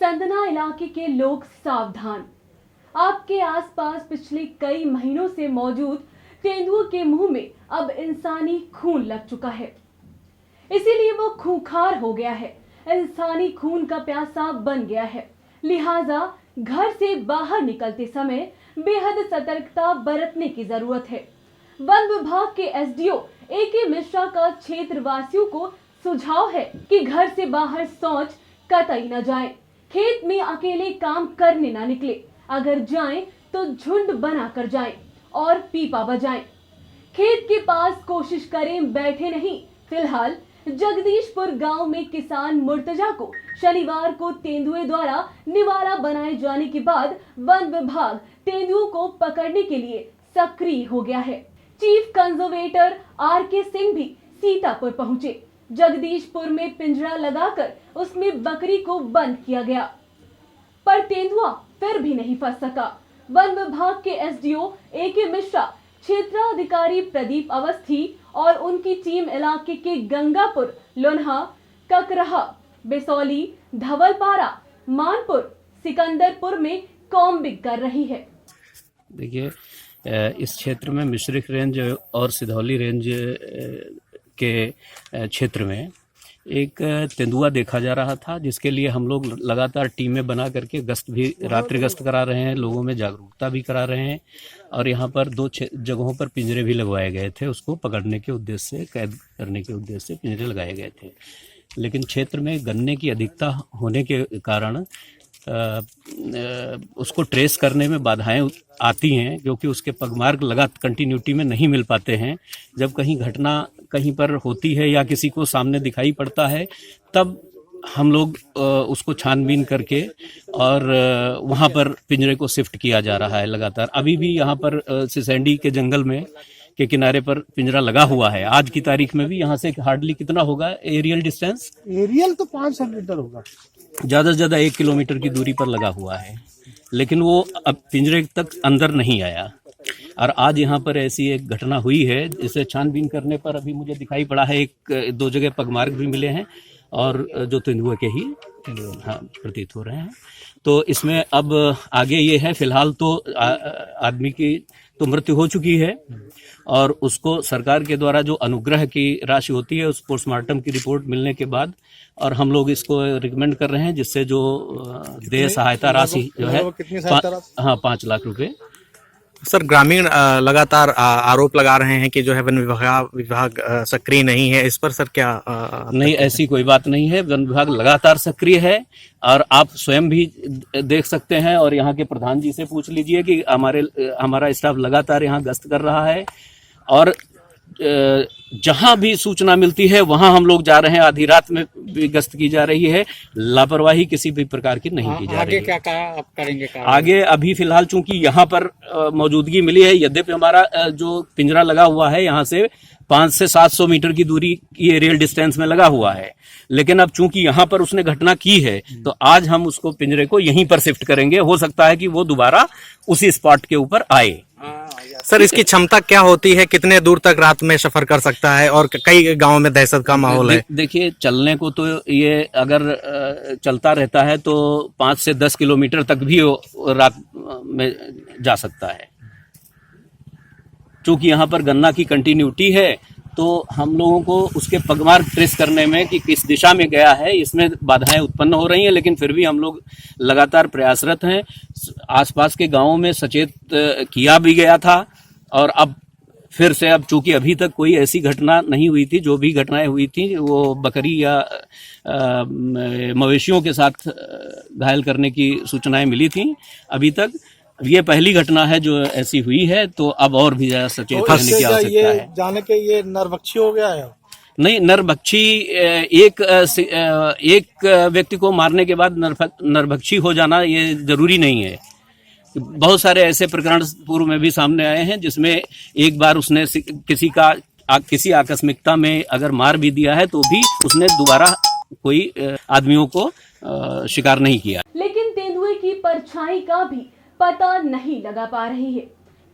संदना इलाके के लोग सावधान। आपके आसपास पिछले कई महीनों से मौजूद तेंदुओं के मुंह में अब इंसानी खून लग चुका है, इसीलिए वो खूंखार हो गया है, इंसानी खून का प्यासा बन गया है। लिहाजा घर से बाहर निकलते समय बेहद सतर्कता बरतने की जरूरत है। वन विभाग के एसडीओ AK मिश्रा का क्षेत्र वासियों को सुझाव है कि घर से बाहर शौच कतई न जाएं, खेत में अकेले काम करने न निकले, अगर जाएं तो झुंड बनाकर जाएं और पीपा बजाएं। खेत के पास कोशिश करें बैठे नहीं। फिलहाल जगदीशपुर गांव में किसान मुर्तजा को शनिवार को तेंदुए द्वारा निवाला बनाए जाने के बाद वन विभाग तेंदुओं को पकड़ने के लिए सक्रिय हो गया है। चीफ कंजर्वेटर RK सिंह भी सीतापुर पहुंचे। जगदीशपुर में पिंजरा लगाकर उसमें बकरी को बंद किया गया, पर तेंदुआ फिर भी नहीं फंस सका। वन विभाग के SDO AK मिश्रा, क्षेत्राधिकारी प्रदीप अवस्थी और उनकी टीम इलाके के गंगापुर, लोन्हा, ककरहा, बेसौली, धवलपारा, मानपुर, सिकंदरपुर में कॉम्बिंग कर रही है। देखिए, इस क्षेत्र में मिश्रिक रेंज और सिधौली रेंज के क्षेत्र में एक तेंदुआ देखा जा रहा था, जिसके लिए हम लोग लगातार टीमें बना करके रात्रि गश्त करा रहे हैं, लोगों में जागरूकता भी करा रहे हैं और यहाँ पर 2 जगहों पर पिंजरे भी लगवाए गए थे। उसको पकड़ने के उद्देश्य से, कैद करने के उद्देश्य से पिंजरे लगाए गए थे। लेकिन क्षेत्र में गन्ने की अधिकता होने के कारण उसको ट्रेस करने में बाधाएं आती हैं, क्योंकि उसके पगमार्ग लगातार कंटिन्यूटी में नहीं मिल पाते हैं। जब कहीं घटना कहीं पर होती है या किसी को सामने दिखाई पड़ता है, तब हम लोग उसको छानबीन करके और वहाँ पर पिंजरे को शिफ्ट किया जा रहा है लगातार। अभी भी यहाँ पर सिसैंडी के जंगल में के किनारे पर पिंजरा लगा हुआ है। आज की तारीख में भी यहाँ से हार्डली कितना होगा एरियल डिस्टेंस? एरियल तो 500 मीटर होगा, ज़्यादा से ज़्यादा 1 किलोमीटर की दूरी पर लगा हुआ है, लेकिन वो अब पिंजरे तक अंदर नहीं आया। और आज यहाँ पर ऐसी एक घटना हुई है, जिसे छानबीन करने पर अभी मुझे दिखाई पड़ा है 1-2 जगह पगमार्ग भी मिले हैं और जो तेंदुए के ही प्रतीत हो रहे हैं। तो इसमें अब आगे ये है, फिलहाल तो आदमी की तो मृत्यु हो चुकी है और उसको सरकार के द्वारा जो अनुग्रह की राशि होती है, उस पोस्टमार्टम की रिपोर्ट मिलने के बाद और हम लोग इसको रिकमेंड कर रहे हैं, जिससे जो देय सहायता राशि जो है 5 लाख रुपए। सर, ग्रामीण लगातार आरोप लगा रहे हैं कि जो है वन विभाग सक्रिय नहीं है, इस पर सर क्या नहीं, ऐसी कोई बात नहीं है। वन विभाग लगातार सक्रिय है और आप स्वयं भी देख सकते हैं और यहाँ के प्रधान जी से पूछ लीजिए कि हमारा स्टाफ लगातार यहाँ गश्त कर रहा है और जहां भी सूचना मिलती है वहां हम लोग जा रहे हैं। आधी रात में भी गश्त की जा रही है, लापरवाही किसी भी प्रकार की नहीं की जा रही है। आगे क्या कहा आप करेंगे? आगे अभी फिलहाल चूंकि यहाँ पर मौजूदगी मिली है, यद्यपि हमारा जो पिंजरा लगा हुआ है यहाँ से 500 से 700 मीटर की दूरी की एरियल डिस्टेंस में लगा हुआ है, लेकिन अब चूंकि यहाँ पर उसने घटना की है तो आज हम उसको पिंजरे को यहीं पर शिफ्ट करेंगे। हो सकता है कि वो दोबारा उसी स्पॉट के ऊपर आए। सर, इसकी क्षमता क्या होती है? कितने दूर तक रात में सफर कर सकता है? और कई गांवों में दहशत का माहौल है। देखिए, चलने को तो ये अगर चलता रहता है तो 5 से 10 किलोमीटर तक भी रात में जा सकता है। चूंकि यहाँ पर गन्ना की कंटिन्यूटी है तो हम लोगों को उसके पगमार्ग ट्रेस करने में कि किस दिशा में गया है, इसमें बाधाएं उत्पन्न हो रही हैं, लेकिन फिर भी हम लोग लगातार प्रयासरत हैं। आसपास के गांवों में सचेत किया भी गया था और अब फिर से, अब चूंकि अभी तक कोई ऐसी घटना नहीं हुई थी, जो भी घटनाएं हुई थी वो बकरी या मवेशियों के साथ घायल करने की सूचनाएं मिली थी अभी तक। ये पहली घटना है जो ऐसी हुई है, तो अब और भी ज्यादा सचेत रहने की आवश्यकता है। जाने के ये नरभक्षी हो गया है? नहीं, नरभक्षी एक व्यक्ति को मारने के बाद नरभक्षी हो जाना ये जरूरी नहीं है। बहुत सारे ऐसे प्रकरण पूर्व में भी सामने आए हैं जिसमें एक बार उसने किसी आकस्मिकता में अगर मार भी दिया है तो भी उसने दोबारा कोई आदमियों को शिकार नहीं किया। लेकिन तेंदुए की परछाई का भी पता नहीं लगा पा रही है,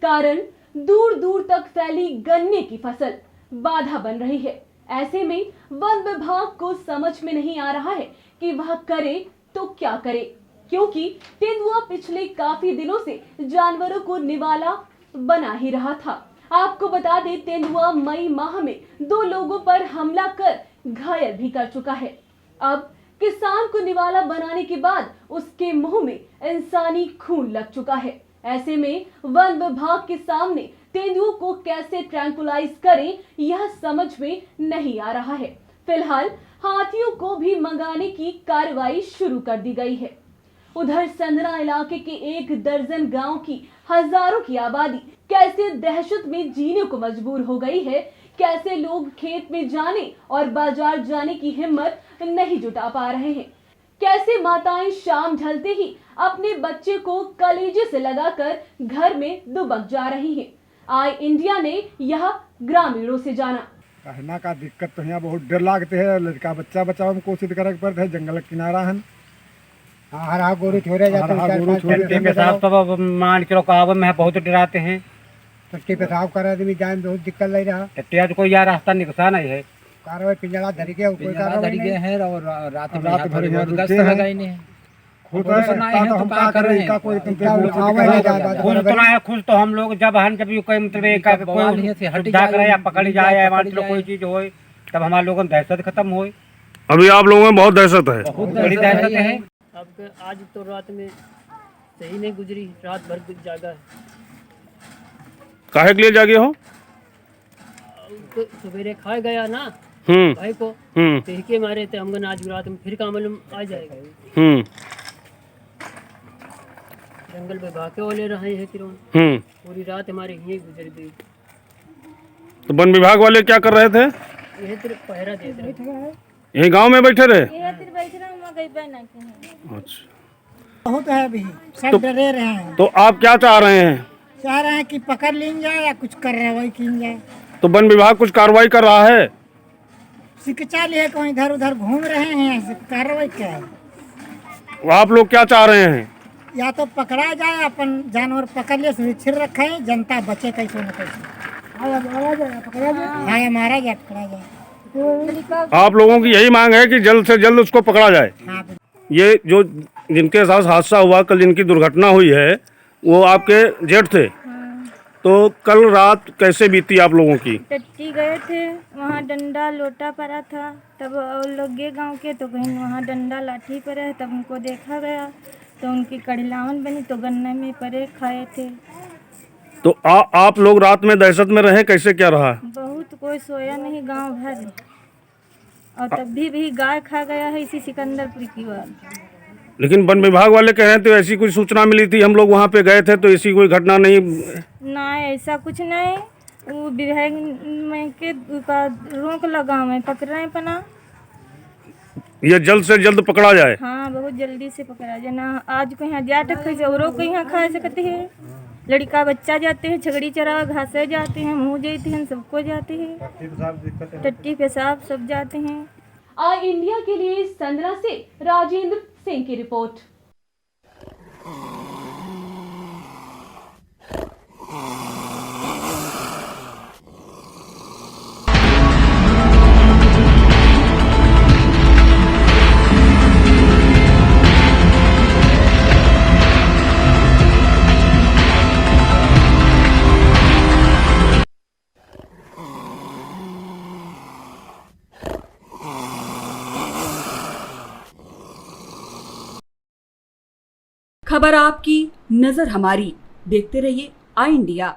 कारण दूर दूर तक फैली गन्ने की फसल बाधा बन रही है। ऐसे में वन विभाग को समझ में नहीं आ रहा है कि वह करे तो क्या करें, क्योंकि तेंदुआ पिछले काफी दिनों से जानवरों को निवाला बना ही रहा था। आपको बता दें, तेंदुआ मई माह में 2 लोगों पर हमला कर घायल भी कर चुका है। अब किसान को निवाला बनाने के बाद उसके मुंह में इंसानी खून लग चुका है। ऐसे में वन विभाग के सामने तेंदुओं को कैसे ट्रैंकुलाइज करें, यह समझ में नहीं आ रहा है। फिलहाल हाथियों को भी मंगाने की कार्रवाई शुरू कर दी गई है। उधर संदरा इलाके के 1 दर्जन गांव की हजारों की आबादी कैसे दहशत में जीने को मजबूर हो गई है, कैसे लोग खेत में जाने और बाजार जाने की हिम्मत नहीं जुटा पा रहे हैं, कैसे माताएं शाम ढलते ही अपने बच्चे को कलेजे से लगाकर घर में दुबक जा रही हैं। आई इंडिया ने यह ग्रामीणों से जाना। कहना का दिक्कत तो यहाँ बहुत डर लागते है। लड़का बच्चा बचाव में कोशिश करे पड़ते है। जंगल किनारा है, हरा गोरू छोड़े जाते टट्टी पेशाब सब मान के कहावत में बहुत डराते हैं। टट्टी पेशाब करे भी जाए में बहुत दिक्कत लग रहा। टट्टिया कोई यार रास्ता निकसा नहीं है। कार्रवाई पिंजड़ा धरी के कोई कार्रवाई नहीं है और रात भर यहाँ गश्त रुकते हैं। लगाई नहीं खुद तो हम क्या कर रहे हैं, कोई खुद तो हम लोग जब कोई मतलब सुविधा करे या पकड़ जाए या मान लो कोई चीज हो, तब हमारे लोगों की दहशत खत्म हो। अभी आप लोगों में बहुत दहशत है, बहुत बड़ी दहशत है। अब आज तो रात में सही नहीं गुजरी, रात भर जागा है। काहे के लिए जागे हो? सवेरे खा गया ना भाई को, के मारे थे हम आज रात में फिर का मालूम आ जाएगा। जंगल में भागे वाले रहे हैं, पूरी रात हमारे यहीं गुजर गई। तो वन विभाग वाले क्या कर रहे थे? यही तो पहरा देते रहे, यही गांव में बैठे रहे। अच्छा, बहुत है अभी सब डरे रहे हैं। तो आप क्या चाह रहे हैं? चाह रहे हैं कि पकड़ लीन जाए या कुछ कार्रवाई की जाए। तो वन विभाग कुछ कार्रवाई कर रहा है? शिक्षा लिए कहीं इधर उधर घूम रहे हैं, कार्रवाई क्या है? आप लोग क्या चाह रहे हैं? या तो पकड़ा जाए, अपन जानवर पकड़ लिए सुरक्षित रखे, जनता बचे कैसे न कैसे। हाँ मारा जाए पकड़ा जाए। आप लोगों की यही मांग है कि जल्द से जल्द उसको पकड़ा जाए। हाँ। ये जो जिनके साथ हादसा हुआ, कल जिनकी दुर्घटना हुई है, वो आपके जेठ थे। तो कल रात कैसे बीती आप लोगों की? टट्टी गए थे, वहाँ डंडा लोटा पड़ा था, तब लोग गए गाँव के, तो कहीं वहाँ डंडा लाठी पड़ा है, तब उनको देखा गया तो उनकी कड़िलावन बनी, तो गन्ने में परे खाए थे। तो आप लोग रात में दहशत में रहे, कैसे क्या रहा? बहुत, कोई सोया नहीं गांव भर, और तब भी गाय खा गया है इसी सिकंदरपुर की बात। लेकिन वन विभाग वाले कह रहे थे ऐसी कोई सूचना मिली थी, हम लोग वहाँ पे गए थे तो ऐसी कोई घटना नहीं। ना ऐसा कुछ नहीं, वो विभाग में के रोक लगा में पकड़ रहे पना। ये जल्द से जल्द पकड़ा जाए। हाँ, बहुत जल्दी से पकड़ा जाए ना। आज को यहाँ जा टक्कर से औरों को यहाँ खा सकते हैं। लड़का बच्चा जाते हैं, छगड़ी चरा घासे जाते हैं, मुँह जाते हैं, सबको जाते हैं, टट्टी पेशाब सब जाते हैं। आई इंडिया के लिए संदरा से राजेंद्र सिंह की रिपोर्ट। खबर आपकी, नजर हमारी। देखते रहिए आई इंडिया।